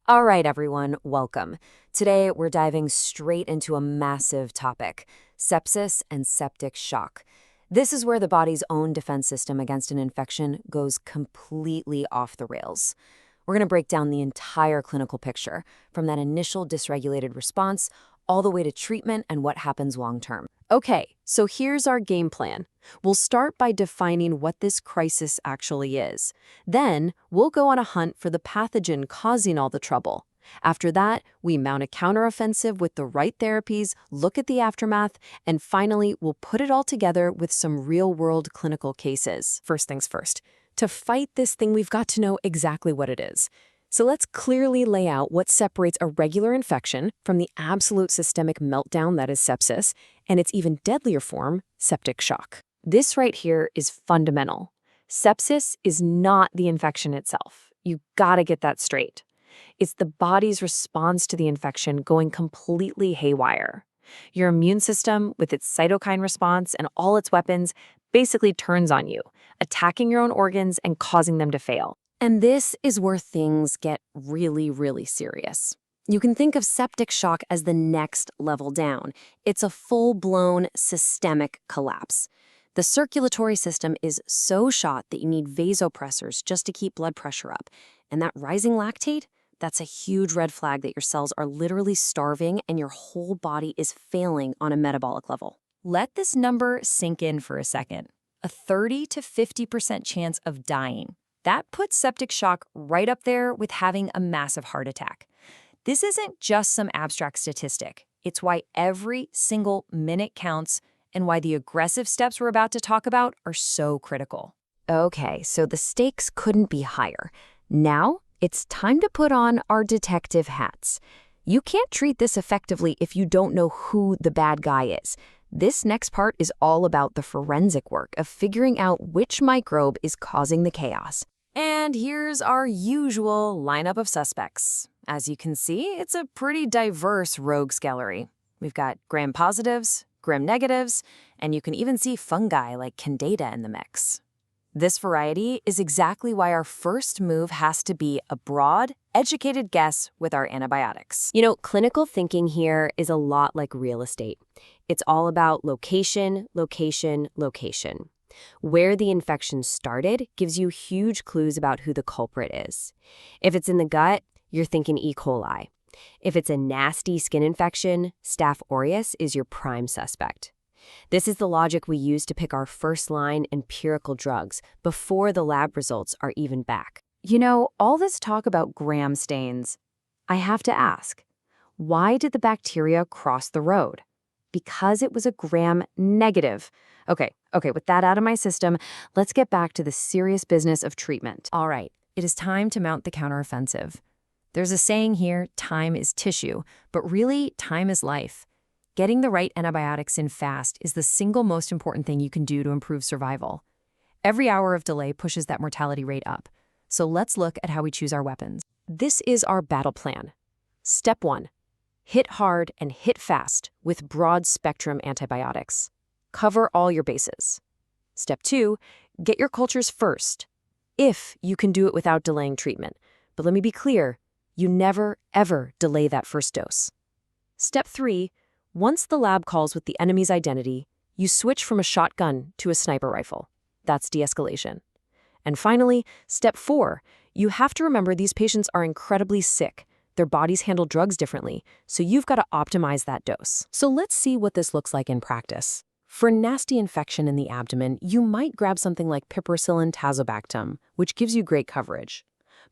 All right, everyone, welcome. Today, we're diving straight into a massive topic, sepsis and septic shock. This is where the body's own defense system against an infection goes completely off the rails. We're going to break down the entire clinical picture, from that initial dysregulated response all the way to treatment and what happens long term. Okay, so here's our game plan. We'll start by defining what this crisis actually is. Then, we'll go on a hunt for the pathogen causing all the trouble. After that, we mount a counteroffensive with the right therapies, look at the aftermath, and finally, we'll put it all together with some real-world clinical cases. First things first. To fight this thing, we've got to know exactly what it is. So let's clearly lay out what separates a regular infection from the absolute systemic meltdown that is sepsis, and its even deadlier form, septic shock. This right here is fundamental. Sepsis is not the infection itself. You gotta get that straight. It's the body's response to the infection going completely haywire. Your immune system, with its cytokine response and all its weapons, basically turns on you, attacking your own organs and causing them to fail. And this is where things get really, really serious. You can think of septic shock as the next level down. It's a full-blown systemic collapse. The circulatory system is so shot that you need vasopressors just to keep blood pressure up. And that rising lactate, that's a huge red flag that your cells are literally starving and your whole body is failing on a metabolic level. Let this number sink in for a second. A 30 to 50% chance of dying. That puts septic shock right up there with having a massive heart attack. This isn't just some abstract statistic. It's why every single minute counts and why the aggressive steps we're about to talk about are so critical. Okay, so the stakes couldn't be higher. Now, it's time to put on our detective hats. You can't treat this effectively if you don't know who the bad guy is. This next part is all about the forensic work of figuring out which microbe is causing the chaos. And here's our usual lineup of suspects. As you can see, it's a pretty diverse rogues gallery. We've got gram-positives, gram-negatives, and you can even see fungi like Candida in the mix. This variety is exactly why our first move has to be a broad, educated guess with our antibiotics. You know, clinical thinking here is a lot like real estate. It's all about location, location, location. Where the infection started gives you huge clues about who the culprit is. If it's in the gut, you're thinking E. coli. If it's a nasty skin infection, Staph aureus is your prime suspect. This is the logic we use to pick our first-line empirical drugs before the lab results are even back. You know, all this talk about gram stains, I have to ask, why did the bacteria cross the road? Because it was a gram-negative. Okay, with that out of my system, let's get back to the serious business of treatment. All right, it is time to mount the counteroffensive. There's a saying here, time is tissue, but really, time is life. Getting the right antibiotics in fast is the single most important thing you can do to improve survival. Every hour of delay pushes that mortality rate up. So let's look at how we choose our weapons. This is our battle plan. Step 1. Hit hard and hit fast with broad-spectrum antibiotics. Cover all your bases. Step 2. Get your cultures first, if you can do it without delaying treatment. But let me be clear, you never, ever delay that first dose. Step 3. Once the lab calls with the enemy's identity, you switch from a shotgun to a sniper rifle. That's de-escalation. And finally, step 4. You have to remember these patients are incredibly sick. Their bodies handle drugs differently, so you've got to optimize that dose. So let's see what this looks like in practice. For a nasty infection in the abdomen, you might grab something like piperacillin tazobactam, which gives you great coverage.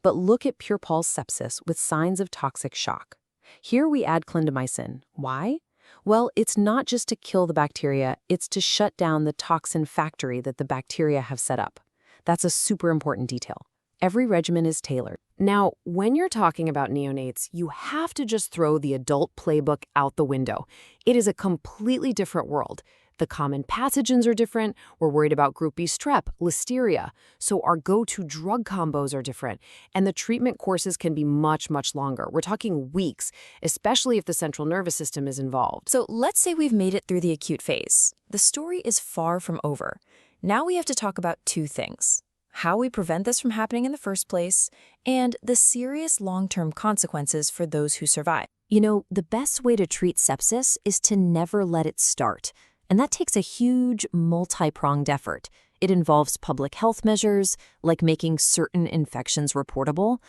But look at pure pulse sepsis with signs of toxic shock. Here we add clindamycin. Why? Well, it's not just to kill the bacteria, it's to shut down the toxin factory that the bacteria have set up. That's a super important detail. Every regimen is tailored. Now, when you're talking about neonates, you have to just throw the adult playbook out the window. It is a completely different world. The common pathogens are different. We're worried about group B strep, listeria. So our go-to drug combos are different. And the treatment courses can be much, much longer. We're talking weeks, especially if the central nervous system is involved. So let's say we've made it through the acute phase. The story is far from over. Now we have to talk about two things. how we prevent this from happening in the first place, and the serious long-term consequences for those who survive. You know, the best way to treat sepsis is to never let it start. And that takes a huge, multi-pronged effort. It involves public health measures, like making certain infections reportable.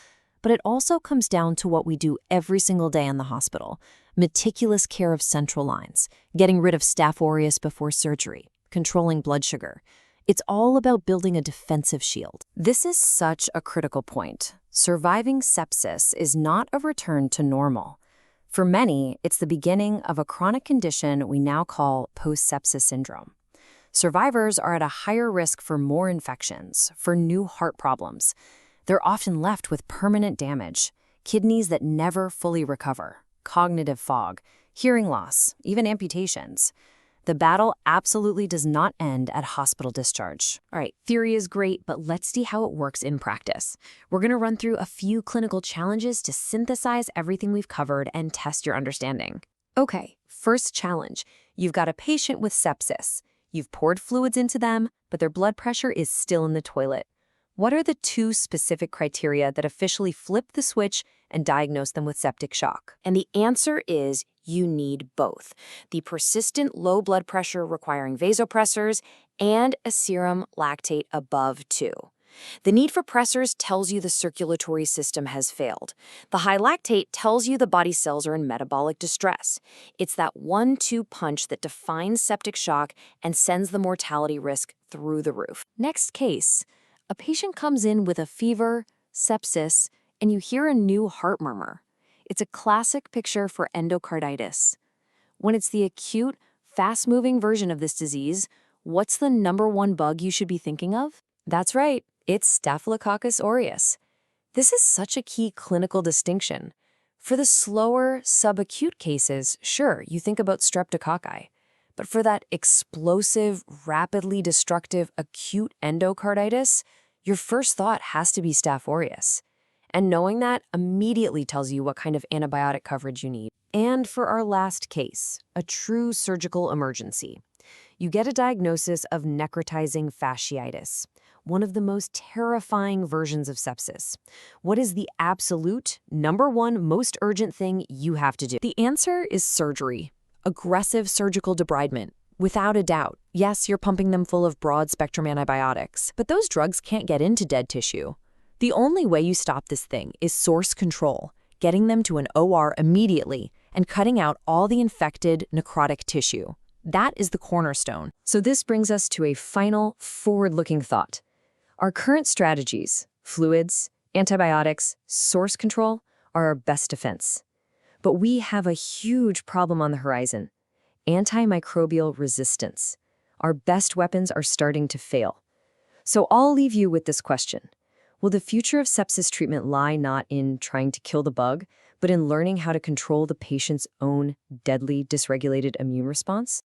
But it also comes down to what we do every single day in the hospital. Meticulous care of central lines, getting rid of Staph aureus before surgery, controlling blood sugar. It's all about building a defensive shield. This is such a critical point. Surviving sepsis is not a return to normal. For many, it's the beginning of a chronic condition we now call post-sepsis syndrome. Survivors are at a higher risk for more infections, for new heart problems. They're often left with permanent damage, kidneys that never fully recover, cognitive fog, hearing loss, even amputations. The battle absolutely does not end at hospital discharge. All right, theory is great, but let's see how it works in practice. We're going to run through a few clinical challenges to synthesize everything we've covered and test your understanding. Okay, first challenge. You've got a patient with sepsis. You've poured fluids into them, but their blood pressure is still in the toilet. What are the two specific criteria that officially flip the switch and diagnose them with septic shock? And the answer is you need both. The persistent low blood pressure requiring vasopressors and a serum lactate above 2. The need for pressors tells you the circulatory system has failed. The high lactate tells you the body cells are in metabolic distress. It's that 1-2 punch that defines septic shock and sends the mortality risk through the roof. Next case. A patient comes in with a fever, sepsis, and you hear a new heart murmur. It's a classic picture for endocarditis. When it's the acute, fast-moving version of this disease, what's the #1 bug you should be thinking of? That's right, it's Staphylococcus aureus. This is such a key clinical distinction. For the slower, subacute cases, sure, you think about streptococci. But for that explosive, rapidly destructive acute endocarditis, your first thought has to be Staph aureus. And knowing that immediately tells you what kind of antibiotic coverage you need. And for our last case, a true surgical emergency. You get a diagnosis of necrotizing fasciitis, one of the most terrifying versions of sepsis. What is the absolute #1 most urgent thing you have to do? The answer is surgery. Aggressive surgical debridement. Without a doubt. Yes, you're pumping them full of broad-spectrum antibiotics, but those drugs can't get into dead tissue. The only way you stop this thing is source control, getting them to an OR immediately and cutting out all the infected, necrotic tissue. That is the cornerstone. So this brings us to a final, forward-looking thought. Our current strategies, fluids, antibiotics, source control, are our best defense. But we have a huge problem on the horizon: antimicrobial resistance. Our best weapons are starting to fail. So I'll leave you with this question. Will the future of sepsis treatment lie not in trying to kill the bug, but in learning how to control the patient's own deadly dysregulated immune response?